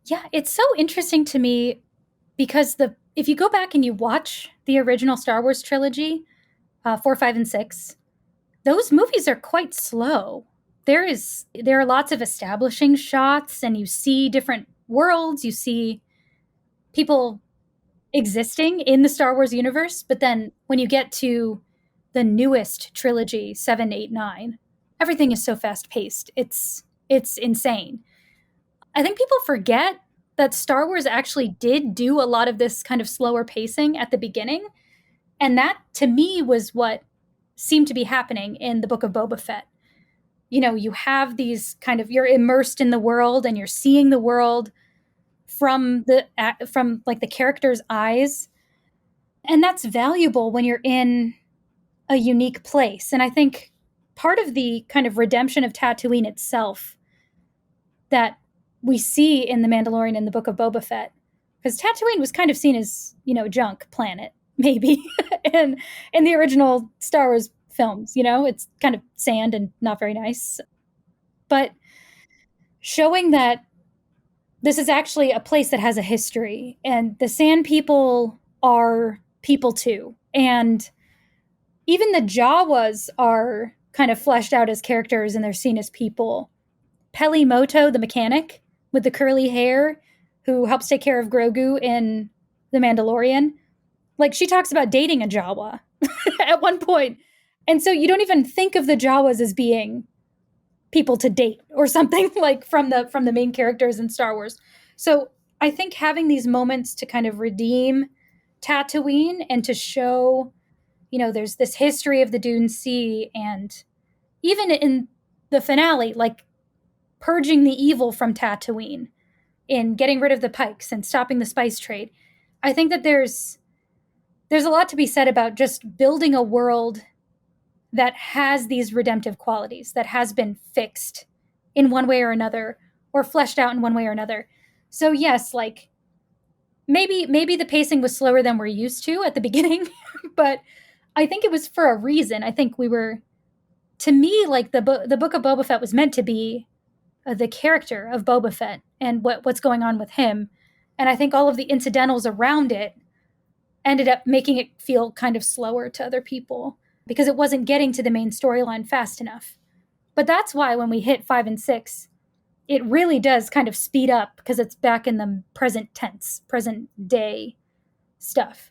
Yeah, it's so interesting to me because if you go back and you watch the original Star Wars trilogy, 4, 5, and 6, those movies are quite slow. There are lots of establishing shots, and you see different worlds, you see people existing in the Star Wars universe. But then when you get to the newest trilogy, 7, 8, 9, everything is so fast paced. It's insane. I think people forget that Star Wars actually did do a lot of this kind of slower pacing at the beginning. And that, to me, was what seemed to be happening in the Book of Boba Fett. You have these you're immersed in the world and you're seeing the world from like the character's eyes. And that's valuable when you're in a unique place. And I think part of the kind of redemption of Tatooine itself that we see in The Mandalorian and the Book of Boba Fett, because Tatooine was kind of seen as, junk planet, maybe, and in the original Star Wars films, it's kind of sand and not very nice. But showing that this is actually a place that has a history, and the Sand People are people too. And even the Jawas are kind of fleshed out as characters and they're seen as people. Peli Moto, the mechanic with the curly hair, who helps take care of Grogu in The Mandalorian, like she talks about dating a Jawa at one point. And so you don't even think of the Jawas as being people to date or something like from the main characters in Star Wars. So I think having these moments to kind of redeem Tatooine and to show, there's this history of the Dune Sea, and even in the finale, like purging the evil from Tatooine in getting rid of the Pikes and stopping the spice trade. I think that there's a lot to be said about just building a world that has these redemptive qualities, that has been fixed in one way or another, or fleshed out in one way or another. So yes, like maybe the pacing was slower than we're used to at the beginning, but I think it was for a reason. I think we were, to me, like the Book of Boba Fett was meant to be the character of Boba Fett and what's going on with him, and I think all of the incidentals around it ended up making it feel kind of slower to other people because it wasn't getting to the main storyline fast enough. But that's why when we hit 5 and 6, it really does kind of speed up because it's back in the present tense, present day stuff.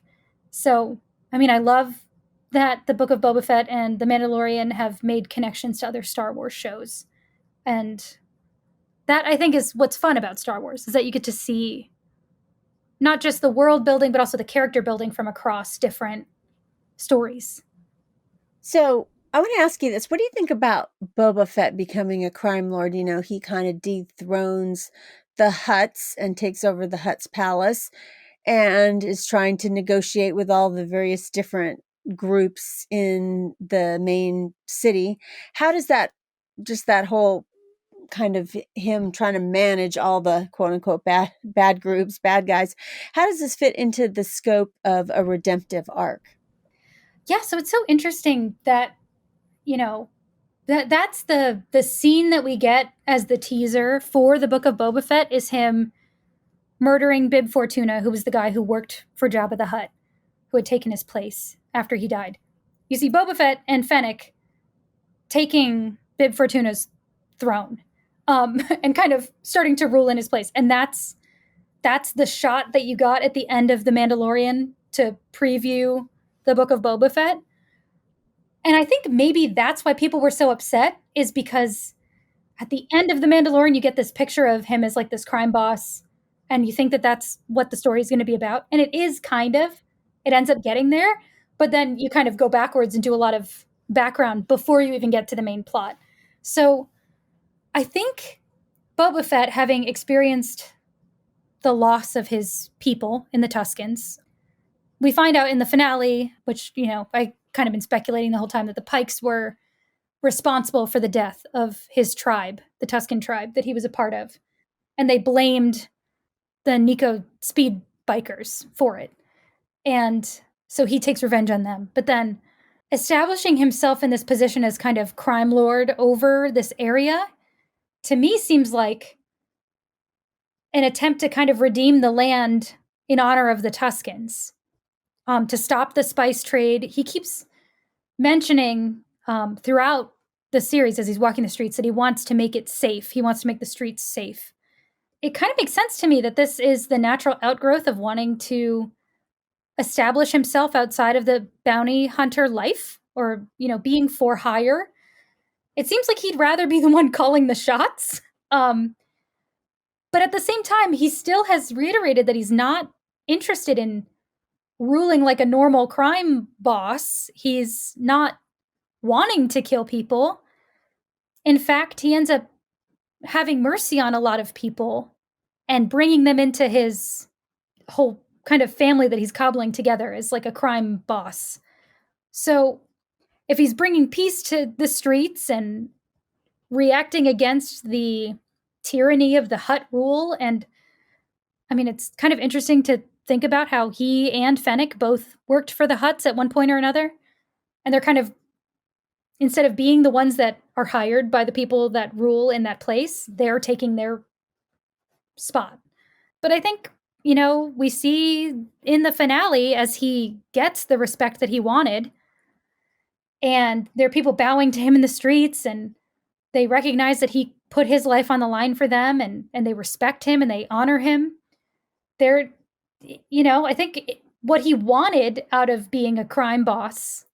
So, I mean, I love that the Book of Boba Fett and The Mandalorian have made connections to other Star Wars shows. And that, I think, is what's fun about Star Wars, is that you get to see not just the world building, but also the character building from across different stories. So I want to ask you this. What do you think about Boba Fett becoming a crime lord? You know, he kind of dethrones the Hutts and takes over the Hutts palace and is trying to negotiate with all the various different groups in the main city. How does that, just that whole kind of him trying to manage all the quote unquote bad groups, bad guys, how does this fit into the scope of a redemptive arc? Yeah, so it's so interesting that, you know, that's the scene that we get as the teaser for the Book of Boba Fett is him murdering Bib Fortuna, who was the guy who worked for Jabba the Hutt, who had taken his place after he died. You see Boba Fett and Fennec taking Bib Fortuna's throne, and kind of starting to rule in his place. And that's the shot that you got at the end of The Mandalorian to preview the Book of Boba Fett. And I think maybe that's why people were so upset, is because at the end of The Mandalorian, you get this picture of him as like this crime boss, and you think that that's what the story is going to be about. And it is kind of, it ends up getting there, but then you kind of go backwards and do a lot of background before you even get to the main plot. So I think Boba Fett, having experienced the loss of his people in the Tuscans, we find out in the finale, which, you know, I kind of been speculating the whole time, that the Pikes were responsible for the death of his tribe, the Tuscan tribe that he was a part of. And they blamed the Nico speed bikers for it. And so he takes revenge on them. But then establishing himself in this position as kind of crime lord over this area, to me, seems like an attempt to kind of redeem the land in honor of the Tuscans, to stop the spice trade. He keeps mentioning throughout the series as he's walking the streets that he wants to make it safe. He wants to make the streets safe. It kind of makes sense to me that this is the natural outgrowth of wanting to establish himself outside of the bounty hunter life, or, you know, being for hire. It seems like he'd rather be the one calling the shots. But at the same time, he still has reiterated that he's not interested in ruling like a normal crime boss. He's not wanting to kill people. In fact, he ends up having mercy on a lot of people and bringing them into his whole kind of family that he's cobbling together as like a crime boss. So if he's bringing peace to the streets and reacting against the tyranny of the Hutt rule, and I mean, it's kind of interesting to think about how he and Fennec both worked for the Hutts at one point or another. And they're kind of, instead of being the ones that are hired by the people that rule in that place, they're taking their spot. But I think, you know, we see in the finale, as he gets the respect that he wanted, and there are people bowing to him in the streets, and they recognize that he put his life on the line for them, and they respect him and they honor him. They're, you know, I think what he wanted out of being a crime boss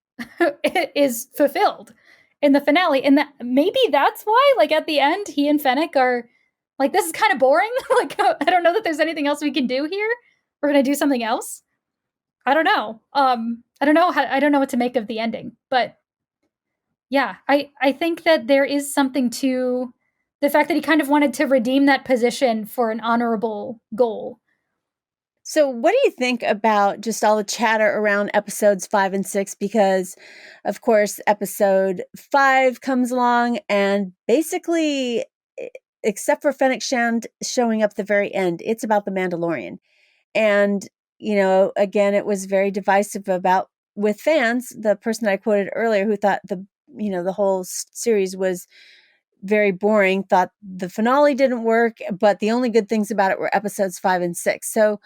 is fulfilled in the finale. And that, maybe that's why, like, at the end, he and Fennec are like, this is kind of boring. Like, I don't know that there's anything else we can do here. We're going to do something else. I don't know. I don't know I don't know what to make of the ending, but yeah, I think that there is something to the fact that he kind of wanted to redeem that position for an honorable goal. So, what do you think about just all the chatter around episodes 5 and 6? Because, of course, episode 5 comes along, and basically, except for Fenix Shand showing up at the very end, it's about the Mandalorian. And, you know, again, it was very divisive about, with fans, the person that I quoted earlier who thought the whole series was very boring, thought the finale didn't work, but the only good things about it were episodes 5 and 6. So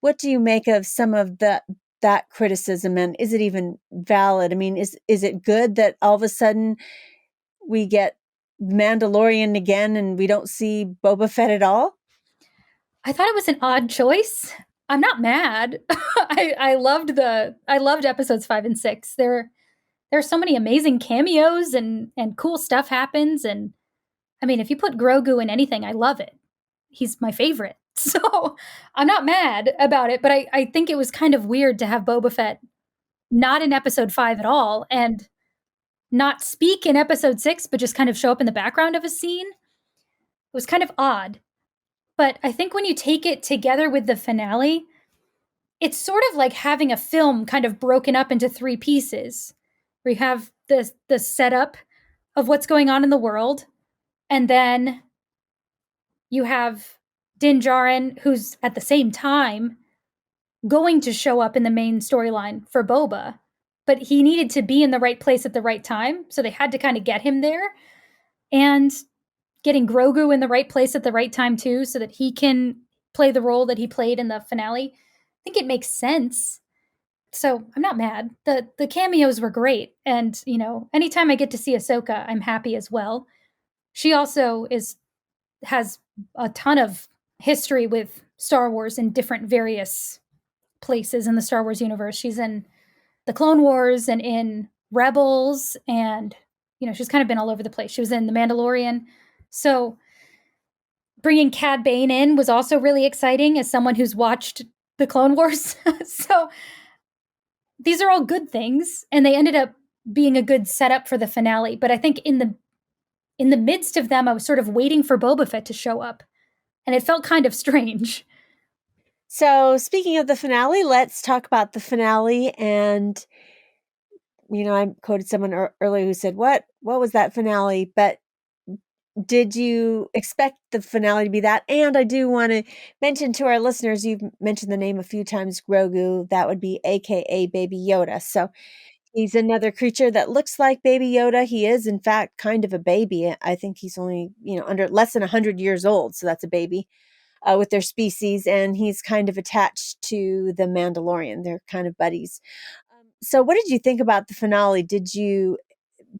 what do you make of some of that criticism, and is it even valid? I mean, is it good that all of a sudden we get Mandalorian again and we don't see Boba Fett at all? I thought it was an odd choice. I'm not mad. I loved episodes 5 and 6. There are so many amazing cameos, and cool stuff happens, and I mean, if you put Grogu in anything, I love it. He's my favorite. So I'm not mad about it, but I think it was kind of weird to have Boba Fett not in episode 5 at all and not speak in episode 6, but just kind of show up in the background of a scene. It was kind of odd. But I think when you take it together with the finale, it's sort of like having a film kind of broken up into 3 pieces. Where you have the setup of what's going on in the world, and then you have Din Djarin, who's at the same time going to show up in the main storyline for Boba, but he needed to be in the right place at the right time, so they had to kind of get him there. And getting Grogu in the right place at the right time too, so that he can play the role that he played in the finale. I think it makes sense. So I'm not mad. The cameos were great, and anytime I get to see Ahsoka, I'm happy as well. She also has a ton of history with Star Wars in different various places in the Star Wars universe. She's in the Clone Wars and in Rebels, and she's kind of been all over the place. She was in The Mandalorian. So bringing Cad Bane in was also really exciting as someone who's watched the Clone Wars. So these are all good things, and they ended up being a good setup for the finale. But I think in the midst of them, I was sort of waiting for Boba Fett to show up, and it felt kind of strange. So speaking of the finale, let's talk about the finale. And I quoted someone earlier who said, "What was that finale?" But did you expect the finale to be that? And I do want to mention to our listeners, you've mentioned the name a few times, Grogu. That would be AKA Baby Yoda. So he's another creature that looks like Baby Yoda. He is, in fact, kind of a baby. I think he's only, under less than 100 years old. So that's a baby with their species. And he's kind of attached to the Mandalorian. They're kind of buddies. So what did you think about the finale? Did you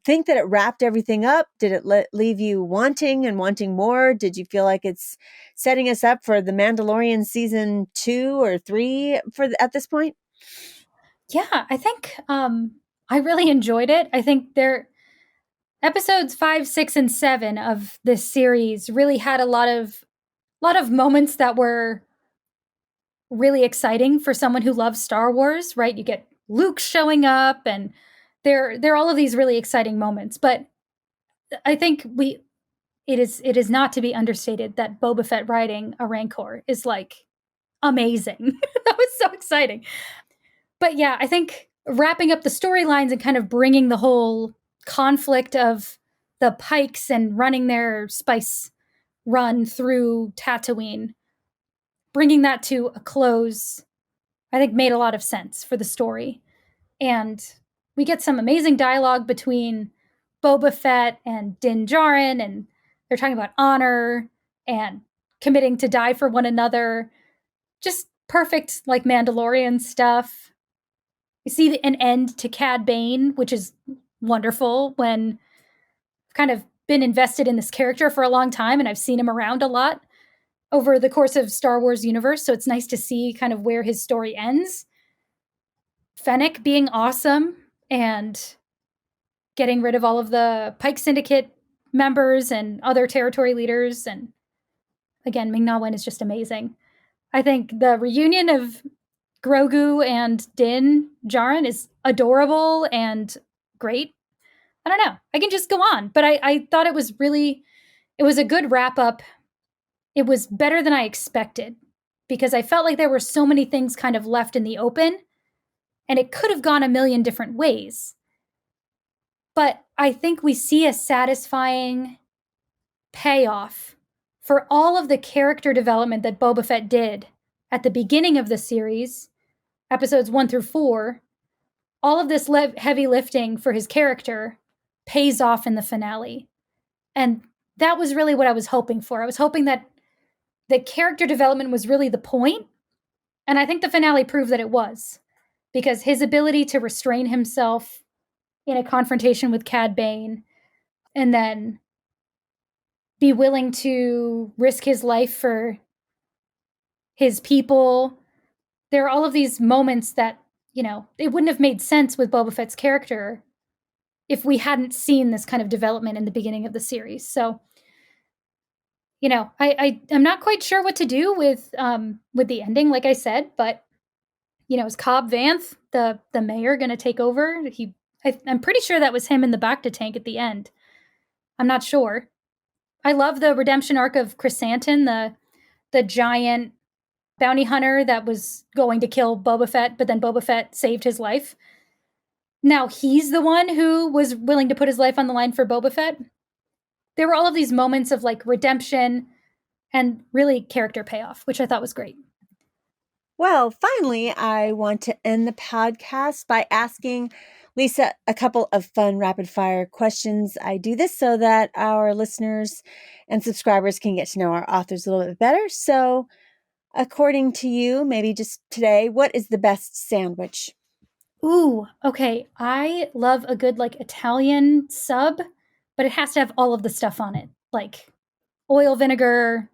think that it wrapped everything up? Did it leave you wanting more? Did you feel like it's setting us up for the Mandalorian season 2 or 3 at this point? Yeah, I think I really enjoyed it. I think episodes 5, 6, and 7 of this series really had a lot of moments that were really exciting for someone who loves Star Wars, right? You get Luke showing up, and there are all of these really exciting moments. But I think it is not to be understated that Boba Fett riding a Rancor is like amazing. That was so exciting. But yeah, I think wrapping up the storylines and kind of bringing the whole conflict of the Pikes and running their spice run through Tatooine, bringing that to a close, I think made a lot of sense for the story. And we get some amazing dialogue between Boba Fett and Din Djarin, and they're talking about honor and committing to die for one another. Just perfect, like Mandalorian stuff. You see an end to Cad Bane, which is wonderful when I've kind of been invested in this character for a long time, and I've seen him around a lot over the course of Star Wars universe. So it's nice to see kind of where his story ends. Fennec being awesome and getting rid of all of the Pike Syndicate members and other territory leaders. And again, Ming-Na Wen is just amazing. I think the reunion of Grogu and Din Djarin is adorable and great. I don't know. I can just go on. But I thought it was a good wrap up. It was better than I expected because I felt like there were so many things kind of left in the open, and it could have gone a million different ways. But I think we see a satisfying payoff for all of the character development that Boba Fett did at the beginning of the series, episodes 1 through 4. All of this heavy lifting for his character pays off in the finale. And that was really what I was hoping for. I was hoping that the character development was really the point. And I think the finale proved that it was. Because his ability to restrain himself in a confrontation with Cad Bane and then be willing to risk his life for his people. There are all of these moments that, it wouldn't have made sense with Boba Fett's character if we hadn't seen this kind of development in the beginning of the series. So I'm not quite sure what to do with the ending, like I said, but is Cobb Vanth, the mayor, going to take over? I'm pretty sure that was him in the Bacta tank at the end. I'm not sure. I love the redemption arc of Chrysanthemum, the giant bounty hunter that was going to kill Boba Fett, but then Boba Fett saved his life. Now he's the one who was willing to put his life on the line for Boba Fett. There were all of these moments of like redemption and really character payoff, which I thought was great. Well, finally, I want to end the podcast by asking Lisa a couple of fun rapid fire questions. I do this so that our listeners and subscribers can get to know our authors a little bit better. So, according to you, maybe just today, what is the best sandwich? Ooh, okay. I love a good like Italian sub, but it has to have all of the stuff on it, like oil, vinegar,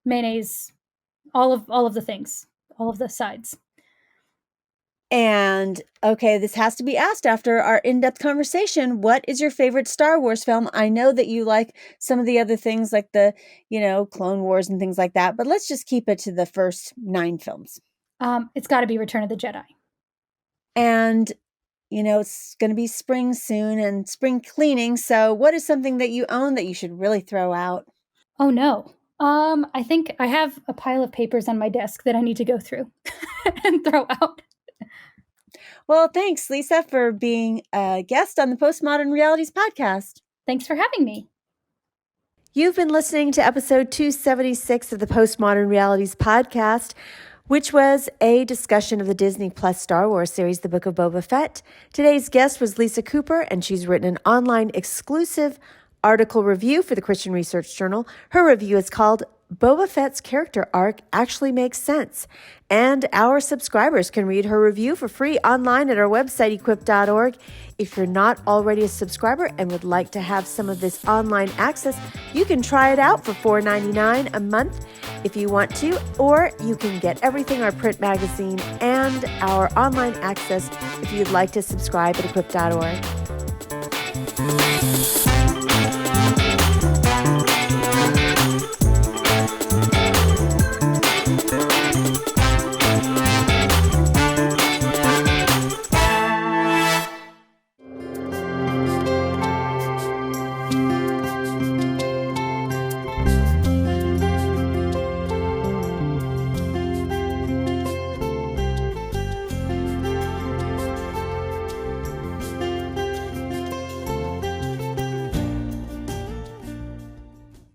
mayonnaise, all of the things, all of the sides. And okay, this has to be asked after our in-depth conversation. What is your favorite Star Wars film? I know that you like some of the other things like the, Clone Wars and things like that, but let's just keep it to the first 9 films. It's got to be Return of the Jedi. And, it's going to be spring soon and spring cleaning. So what is something that you own that you should really throw out? Oh, no. I think I have a pile of papers on my desk that I need to go through and throw out. Well, thanks, Lisa, for being a guest on the Postmodern Realities podcast. Thanks for having me. You've been listening to episode 276 of the Postmodern Realities podcast, which was a discussion of the Disney Plus Star Wars series, The Book of Boba Fett. Today's guest was Lisa Cooper, and she's written an online exclusive article review for the Christian Research Journal. Her review is called Boba Fett's Character Arc Actually Makes Sense. And our subscribers can read her review for free online at our website, equip.org. If you're not already a subscriber and would like to have some of this online access, you can try it out for $4.99 a month if you want to, or you can get everything, our print magazine and our online access if you'd like to subscribe at equip.org.